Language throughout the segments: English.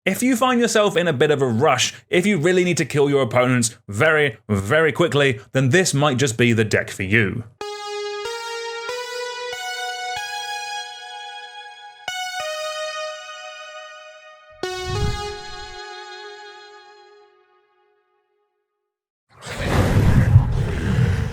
If you find yourself in a bit of a rush, if you really need to kill your opponents very, very quickly, then this might just be the deck for you.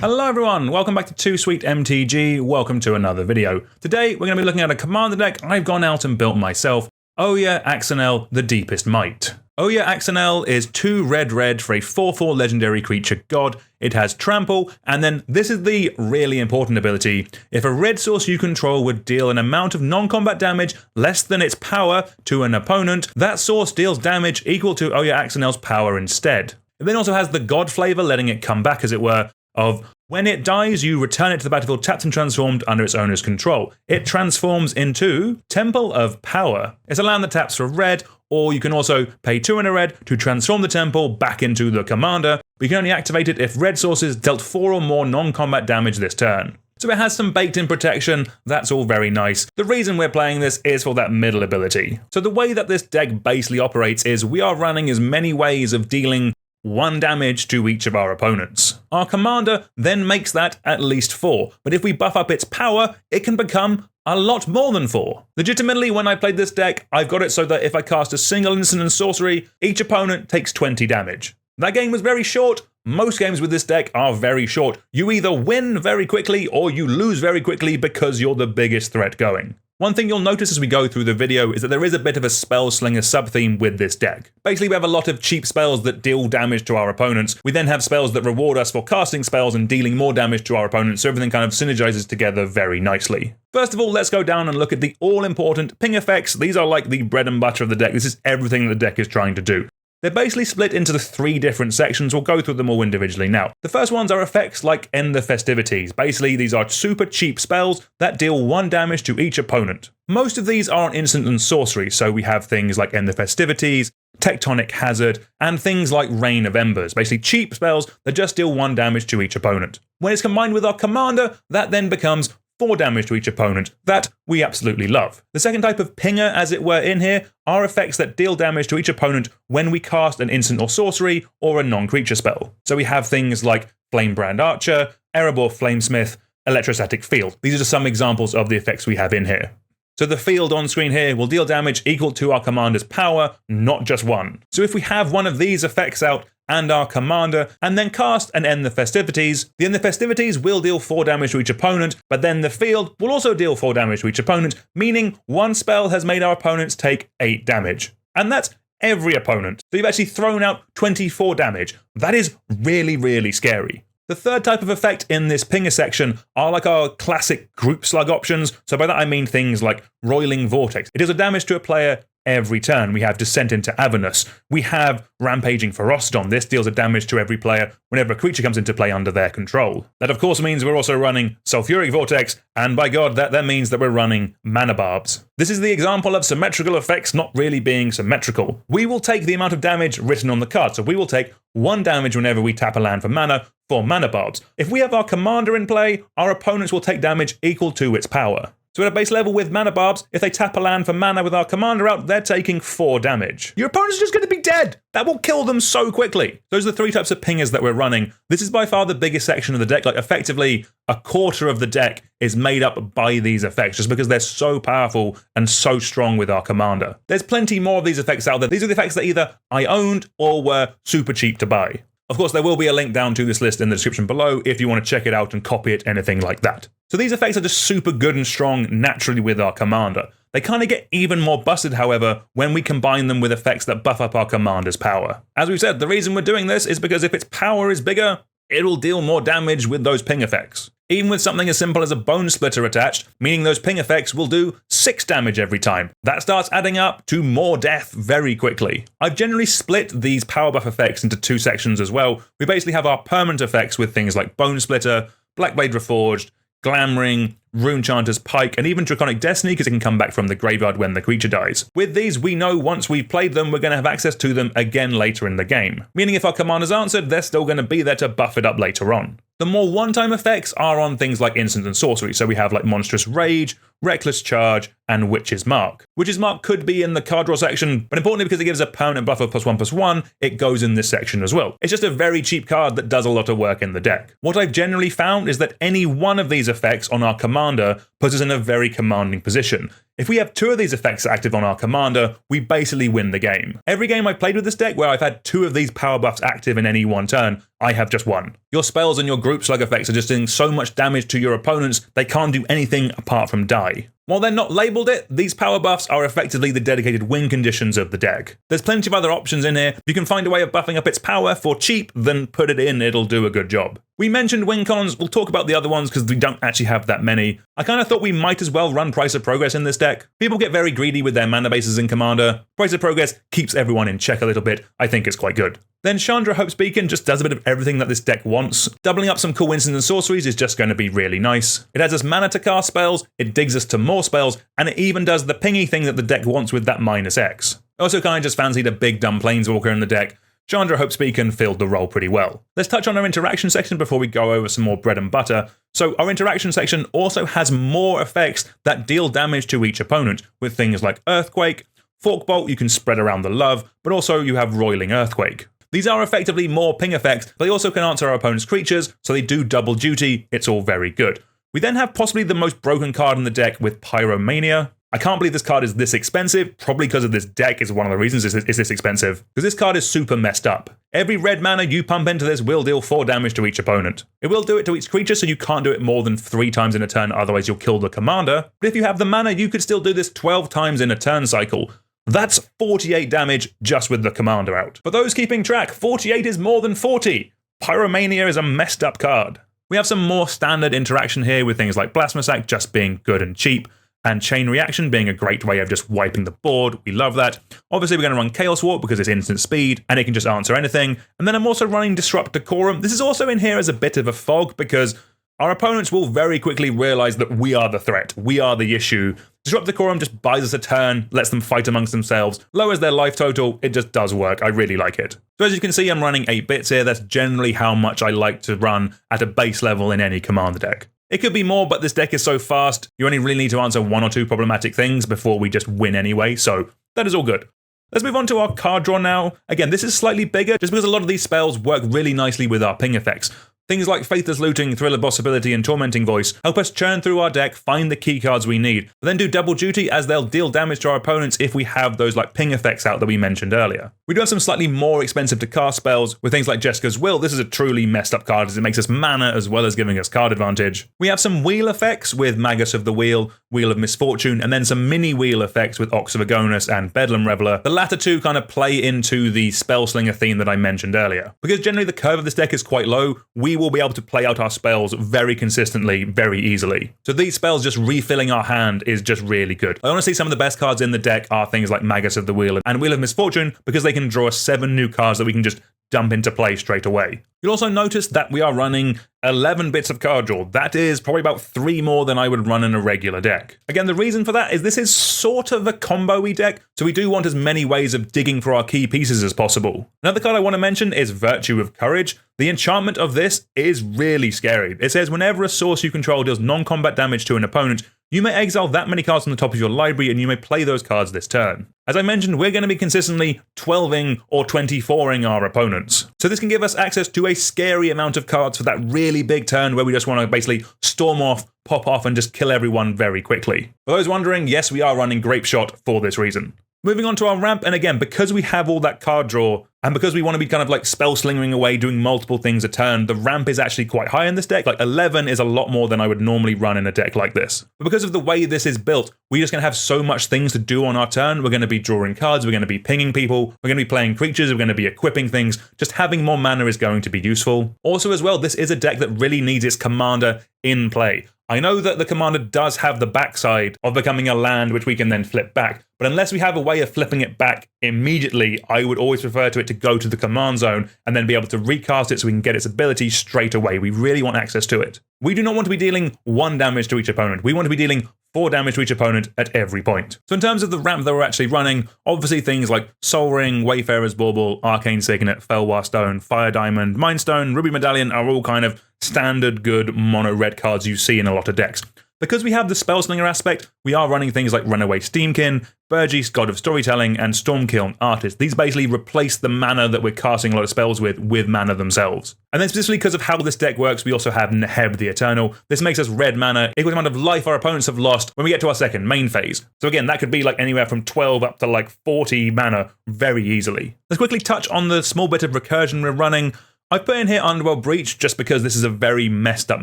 Hello everyone, welcome back to Too Sweet MTG, welcome to another video. Today we're going to be looking at a commander deck I've gone out and built myself, Ojer Axonil, the Deepest Might. Ojer Axonil is 2 red for a 4/4 legendary creature god. It has trample, and then this is the really important ability. If a red source you control would deal an amount of non-combat damage less than its power to an opponent, that source deals damage equal to Ojer Axonil's power instead. It then also has the god flavor, letting it come back as it were, of when it dies, you return it to the battlefield tapped and transformed under its owner's control. It transforms into Temple of Power. It's a land that taps for red, or you can also pay 2 in a red to transform the temple back into the commander, but you can only activate it if red sources dealt 4 or more non-combat damage this turn. So it has some baked-in protection, that's all very nice. The reason we're playing this is for that middle ability. So the way that this deck basically operates is we are running as many ways of dealing 1 damage to each of our opponents. Our commander then makes that at least 4, but if we buff up its power, it can become a lot more than 4. Legitimately, when I played this deck, I've got it so that if I cast a single instant and sorcery, each opponent takes 20 damage. That game was very short. Most games with this deck are very short. You either win very quickly or you lose very quickly because you're the biggest threat going. One thing you'll notice as we go through the video is that there is a bit of a spell slinger sub-theme with this deck. Basically, we have a lot of cheap spells that deal damage to our opponents. We then have spells that reward us for casting spells and dealing more damage to our opponents, so everything kind of synergizes together very nicely. First of all, let's go down and look at the all-important ping effects. These are like the bread and butter of the deck. This is everything the deck is trying to do. They're basically split into the 3 different sections. We'll go through them all individually now. The first ones are effects like End the Festivities. Basically, these are super cheap spells that deal 1 damage to each opponent. Most of these are on instant and sorcery, so we have things like End the Festivities, Tectonic Hazard, and things like Rain of Embers. Basically cheap spells that just deal 1 damage to each opponent. When it's combined with our commander, that then becomes 4 damage to each opponent. That we absolutely love. The second type of pinger, as it were, in here are effects that deal damage to each opponent when we cast an instant or sorcery or a non-creature spell. So we have things like Flamebrand Archer, Erebor Flamesmith, Electrostatic Field. These are just some examples of the effects we have in here. So the field on screen here will deal damage equal to our commander's power, not just 1. So if we have one of these effects out and our commander, and then cast and End the Festivities, the End the Festivities will deal 4 damage to each opponent, but then the field will also deal 4 damage to each opponent, meaning 1 spell has made our opponents take 8 damage. And that's every opponent. So you've actually thrown out 24 damage. That is really, really scary. The third type of effect in this pinger section are like our classic group slug options. So by that I mean things like Roiling Vortex. It deals a damage to a player every turn. We have Descent into Avernus. We have Rampaging Ferocity. This deals a damage to every player whenever a creature comes into play under their control. That of course means we're also running Sulfuric Vortex, and by god, that means that we're running Mana Barbs. This is the example of symmetrical effects not really being symmetrical. We will take the amount of damage written on the card, so we will take 1 damage whenever we tap a land for mana for Mana Barbs. If we have our commander in play, our opponents will take damage equal to its power. So at a base level with Mana Barbs, if they tap a land for mana with our commander out, they're taking 4 damage. Your opponents are just going to be dead! That will kill them so quickly! Those are the 3 types of pingers that we're running. This is by far the biggest section of the deck. Like effectively, a quarter of the deck is made up by these effects, just because they're so powerful and so strong with our commander. There's plenty more of these effects out there. These are the effects that either I owned or were super cheap to buy. Of course, there will be a link down to this list in the description below if you want to check it out and copy it, anything like that. So these effects are just super good and strong naturally with our commander. They kind of get even more busted, however, when we combine them with effects that buff up our commander's power. As we've said, the reason we're doing this is because if its power is bigger, it'll deal more damage with those ping effects. Even with something as simple as a Bone Splitter attached, meaning those ping effects will do 6 damage every time. That starts adding up to more death very quickly. I've generally split these power buff effects into 2 sections as well. We basically have our permanent effects with things like Bone Splitter, Blackblade Reforged, Glamring, Runechanter's Pike, and even Draconic Destiny, because it can come back from the graveyard when the creature dies. With these, we know once we've played them, we're going to have access to them again later in the game. Meaning if our commander's answered, they're still going to be there to buff it up later on. The more one-time effects are on things like instant and sorcery, so we have like Monstrous Rage, Reckless Charge, and Witch's Mark. Witch's Mark could be in the card draw section, but importantly because it gives a permanent buff of +1/+1, it goes in this section as well. It's just a very cheap card that does a lot of work in the deck. What I've generally found is that any one of these effects on our commander puts us in a very commanding position. If we have 2 of these effects active on our commander, we basically win the game. Every game I've played with this deck where I've had 2 of these power buffs active in any one turn, I have just won. Your spells and your group slug effects are just doing so much damage to your opponents, they can't do anything apart from die. While they're not labelled it, these power buffs are effectively the dedicated win conditions of the deck. There's plenty of other options in here. If you can find a way of buffing up its power for cheap, then put it in, it'll do a good job. We mentioned wincons, we'll talk about the other ones because we don't actually have that many. I kind of thought we might as well run Price of Progress in this deck. People get very greedy with their mana bases in Commander. Price of Progress keeps everyone in check a little bit. I think it's quite good. Then Chandra Hope's Beacon just does a bit of everything that this deck wants. Doubling up some cool instants and sorceries is just going to be really nice. It adds us mana to cast spells, it digs us to more spells, and it even does the pingy thing that the deck wants with that -X. I also kind of just fancied a big dumb Planeswalker in the deck. Chandra Hope's Beacon filled the role pretty well. Let's touch on our interaction section before we go over some more bread and butter. So our interaction section also has more effects that deal damage to each opponent, with things like Earthquake, Forkbolt, you can spread around the love, but also you have Roiling Earthquake. These are effectively more ping effects, but they also can answer our opponent's creatures, so they do double duty, it's all very good. We then have possibly the most broken card in the deck with Pyromania. I can't believe this card is this expensive, probably because of this deck is one of the reasons it's this expensive, because this card is super messed up. Every red mana you pump into this will deal 4 damage to each opponent. It will do it to each creature, so you can't do it more than 3 times in a turn, otherwise you'll kill the commander. But if you have the mana, you could still do this 12 times in a turn cycle. That's 48 damage just with the commander out. For those keeping track, 48 is more than 40. Pyromania is a messed up card. We have some more standard interaction here with things like Blasphemous just being good and cheap, and Chain Reaction being a great way of just wiping the board. We love that. Obviously, we're going to run Chaos Warp because it's instant speed, and it can just answer anything. And then I'm also running Disrupt Decorum. This is also in here as a bit of a fog because our opponents will very quickly realize that we are the threat. We are the issue. Disrupt Decorum just buys us a turn, lets them fight amongst themselves, lowers their life total. It just does work. I really like it. So as you can see, I'm running 8 bits here. That's generally how much I like to run at a base level in any Commander deck. It could be more, but this deck is so fast, you only really need to answer 1 or 2 problematic things before we just win anyway, so that is all good. Let's move on to our card draw now. Again, this is slightly bigger, just because a lot of these spells work really nicely with our ping effects. Things like Faithless Looting, Thrill of Possibility, and Tormenting Voice help us churn through our deck, find the key cards we need, but then do double duty as they'll deal damage to our opponents if we have those like ping effects out that we mentioned earlier. We do have some slightly more expensive to cast spells with things like Jessica's Will. This is a truly messed up card as it makes us mana as well as giving us card advantage. We have some wheel effects with Magus of the Wheel, Wheel of Misfortune, and then some mini wheel effects with Ox of Agonis and Bedlam Reveler. The latter two kind of play into the Spellslinger theme that I mentioned earlier. Because generally the curve of this deck is quite low, we will be able to play out our spells very consistently, very easily. So these spells just refilling our hand is just really good. I honestly, some of the best cards in the deck are things like Magus of the Wheel and Wheel of Misfortune because they can draw us 7 new cards that we can just dump into play straight away. You'll also notice that we are running 11 bits of card draw. That is probably about 3 more than I would run in a regular deck. Again, the reason for that is this is sort of a combo-y deck, so we do want as many ways of digging for our key pieces as possible. Another card I want to mention is Virtue of Courage. The enchantment of this is really scary. It says whenever a source you control deals non-combat damage to an opponent, you may exile that many cards on the top of your library and you may play those cards this turn. As I mentioned, we're going to be consistently 12ing or 24ing our opponents. So this can give us access to a scary amount of cards for that really big turn where we just want to basically storm off, pop off, and just kill everyone very quickly. For those wondering, yes, we are running Grape Shot for this reason. Moving on to our ramp, and again, because we have all that card draw, and because we want to be kind of like spell slingering away, doing multiple things a turn, the ramp is actually quite high in this deck. Like 11 is a lot more than I would normally run in a deck like this. But because of the way this is built, we're just going to have so much things to do on our turn. We're going to be drawing cards, we're going to be pinging people, we're going to be playing creatures, we're going to be equipping things. Just having more mana is going to be useful. Also as well, this is a deck that really needs its commander in play. I know that the commander does have the backside of becoming a land which we can then flip back, but unless we have a way of flipping it back immediately, I would always prefer to it to go to the command zone and then be able to recast it so we can get its ability straight away. We really want access to it. We do not want to be dealing 1 damage to each opponent. We want to be dealing 4 damage to each opponent at every point. So in terms of the ramp that we're actually running, obviously things like Soul Ring, Wayfarer's Bauble, Arcane Signet, Felwar Stone, Fire Diamond, Mind Stone, Ruby Medallion are all kind of standard good mono red cards you see in a lot of decks. Because we have the Spellslinger aspect, we are running things like Runaway Steamkin, Burgess, God of Storytelling, and Stormkiln Artist. These basically replace the mana that we're casting a lot of spells with mana themselves. And then specifically because of how this deck works, we also have Neheb the Eternal. This makes us red mana equal to the amount of life our opponents have lost when we get to our second main phase. So again, that could be like anywhere from 12 up to like 40 mana very easily. Let's quickly touch on the small bit of recursion we're running. I've put in here Underworld Breach just because this is a very messed up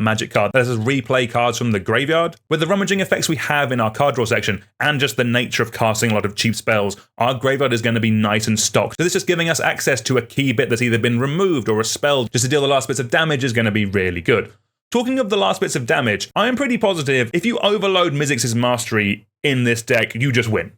magic card that lets us replay cards from the graveyard. With the rummaging effects we have in our card draw section and just the nature of casting a lot of cheap spells, our graveyard is going to be nice and stocked. So this just giving us access to a key bit that's either been removed or a spell just to deal the last bits of damage is going to be really good. Talking of the last bits of damage, I am pretty positive if you overload Mizzix's Mastery in this deck, you just win.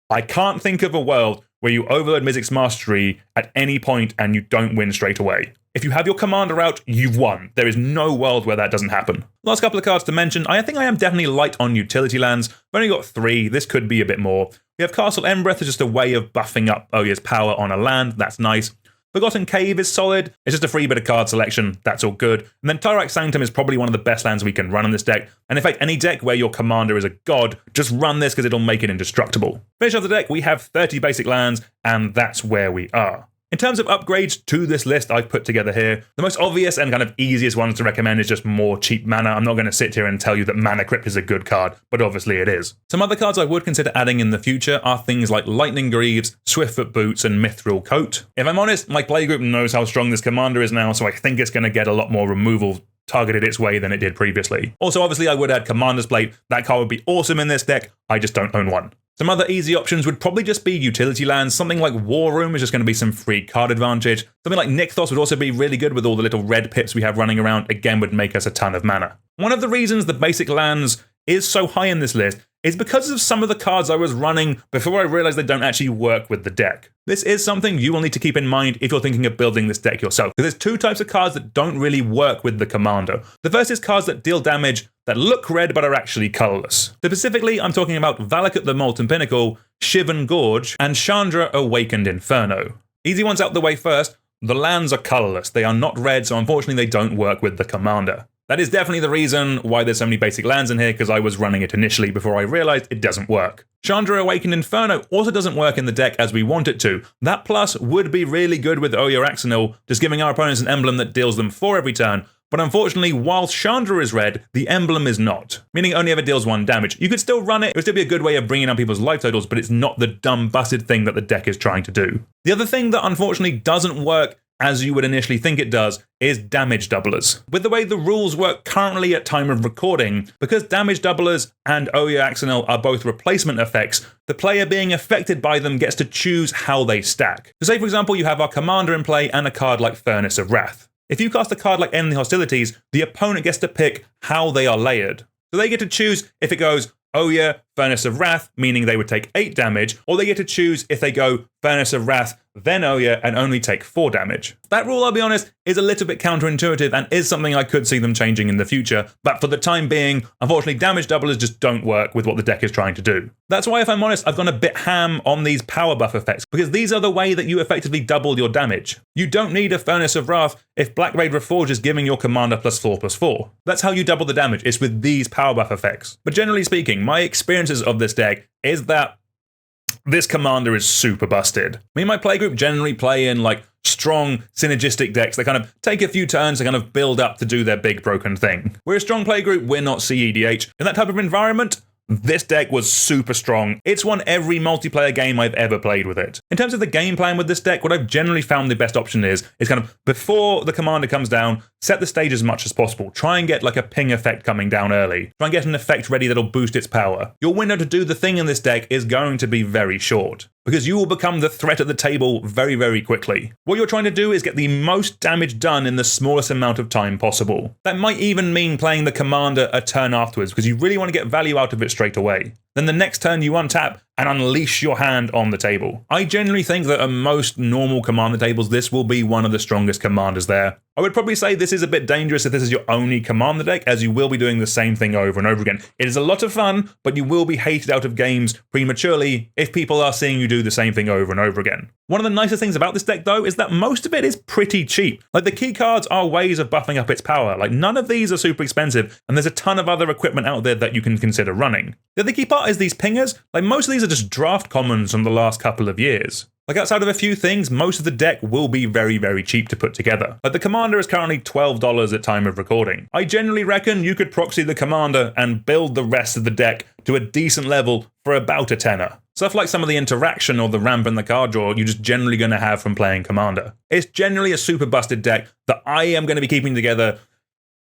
I can't think of a world where you overload Mizzix's Mastery at any point and you don't win straight away. If you have your commander out, you've won. There is no world where that doesn't happen. Last couple of cards to mention, I think I am definitely light on utility lands. I've only got 3, this could be a bit more. We have Castle Embereth as just a way of buffing up Ojer's power on a land, that's nice. Forgotten Cave is solid, it's just a free bit of card selection, that's all good. And then Tyrax Sanctum is probably one of the best lands we can run in this deck. And in fact, any deck where your commander is a god, just run this because it'll make it indestructible. Finish off the deck, we have 30 basic lands, and that's where we are. In terms of upgrades to this list I've put together here, the most obvious and kind of easiest ones to recommend is just more cheap mana. I'm not going to sit here and tell you that Mana Crypt is a good card, but obviously it is. Some other cards I would consider adding in the future are things like Lightning Greaves, Swiftfoot Boots, and Mithril Coat. If I'm honest, my playgroup knows how strong this commander is now, so I think it's going to get a lot more removal targeted its way than it did previously. Also, obviously, I would add Commander's Plate. That card would be awesome in this deck. I just don't own one. Some other easy options would probably just be utility lands. Something like War Room is just going to be some free card advantage. Something like Nykthos would also be really good with all the little red pips we have running around. Again, would make us a ton of mana. One of the reasons the basic lands is so high in this list is because of some of the cards I was running before I realized they don't actually work with the deck. This is something you will need to keep in mind if you're thinking of building this deck yourself, because there's 2 types of cards that don't really work with the commander. The first is cards that deal damage that look red but are actually colorless. Specifically, I'm talking about Valakut the Molten Pinnacle, Shivan Gorge, and Chandra Awakened Inferno. Easy ones out the way first, the lands are colorless. They are not red, so unfortunately they don't work with the commander. That is definitely the reason why there's so many basic lands in here, because I was running it initially before I realized it doesn't work. Chandra Awakened Inferno also doesn't work in the deck as we want it to. That plus would be really good with Ojer Axonil, just giving our opponents an emblem that deals them 4 every turn. But unfortunately, while Chandra is red, the emblem is not, meaning it only ever deals 1 damage. You could still run it, it would still be a good way of bringing down people's life totals, but it's not the dumb busted thing that the deck is trying to do. The other thing that unfortunately doesn't work as you would initially think it does, is damage doublers. With the way the rules work currently at time of recording, because damage doublers and Ojer Axonil are both replacement effects, the player being affected by them gets to choose how they stack. So say for example you have our commander in play and a card like Furnace of Wrath. If you cast a card like End the Hostilities, the opponent gets to pick how they are layered. So they get to choose if it goes Ojer, Furnace of Wrath, meaning they would take 8 damage, or they get to choose if they go Furnace of Wrath, then Ojer, and only take 4 damage. That rule, I'll be honest, is a little bit counterintuitive and is something I could see them changing in the future, but for the time being, unfortunately, damage doublers just don't work with what the deck is trying to do. That's why, if I'm honest, I've gone a bit ham on these power buff effects, because these are the way that you effectively double your damage. You don't need a Furnace of Wrath if Blackblade Reforged is giving your commander +4/+4. That's how you double the damage, it's with these power buff effects. But generally speaking, my experiences of this deck is that this commander is super busted. Me and my playgroup generally play in like strong synergistic decks that kind of take a few turns to kind of build up to do their big broken thing. We're a strong playgroup, we're not CEDH. In that type of environment, this deck was super strong. It's won every multiplayer game I've ever played with it. In terms of the game plan with this deck, what I've generally found the best option is kind of before the commander comes down, set the stage as much as possible. Try and get like a ping effect coming down early. Try and get an effect ready that'll boost its power. Your window to do the thing in this deck is going to be very short, because you will become the threat at the table very, very quickly. What you're trying to do is get the most damage done in the smallest amount of time possible. That might even mean playing the commander a turn afterwards, because you really want to get value out of it straight away. Then the next turn you untap and unleash your hand on the table. I generally think that at most normal commander tables, this will be one of the strongest commanders there. I would probably say this is a bit dangerous if this is your only commander deck, as you will be doing the same thing over and over again. It is a lot of fun, but you will be hated out of games prematurely if people are seeing you do the same thing over and over again. One of the nicest things about this deck, though, is that most of it is pretty cheap. Like, the key cards are ways of buffing up its power. Like, none of these are super expensive, and there's a ton of other equipment out there that you can consider running. The other key part is these pingers. Like, most of these are just draft commons from the last couple of years. Like, outside of a few things, most of the deck will be very, very cheap to put together. Like, the commander is currently $12 at time of recording. I generally reckon you could proxy the commander and build the rest of the deck to a decent level for about a tenner. Stuff like some of the interaction or the ramp and the card draw you're just generally going to have from playing commander. It's generally a super busted deck that I am going to be keeping together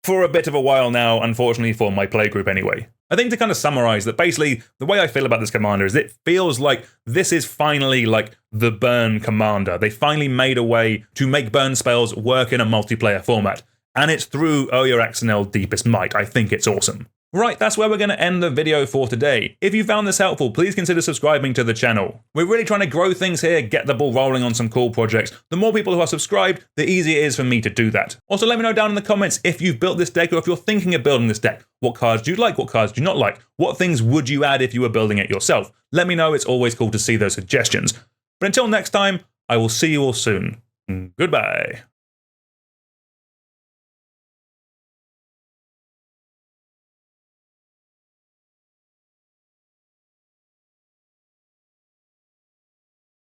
for a bit of a while now, unfortunately for my playgroup anyway. I think to kind of summarize that, basically the way I feel about this commander is it feels like this is finally like the burn commander. They finally made a way to make burn spells work in a multiplayer format, and it's through Ojer Axonil Deepest Might. I think it's awesome. Right, that's where we're going to end the video for today. If you found this helpful, please consider subscribing to the channel. We're really trying to grow things here, get the ball rolling on some cool projects. The more people who are subscribed, the easier it is for me to do that. Also, let me know down in the comments if you've built this deck or if you're thinking of building this deck. What cards do you like? What cards do you not like? What things would you add if you were building it yourself? Let me know. It's always cool to see those suggestions. But until next time, I will see you all soon. Goodbye.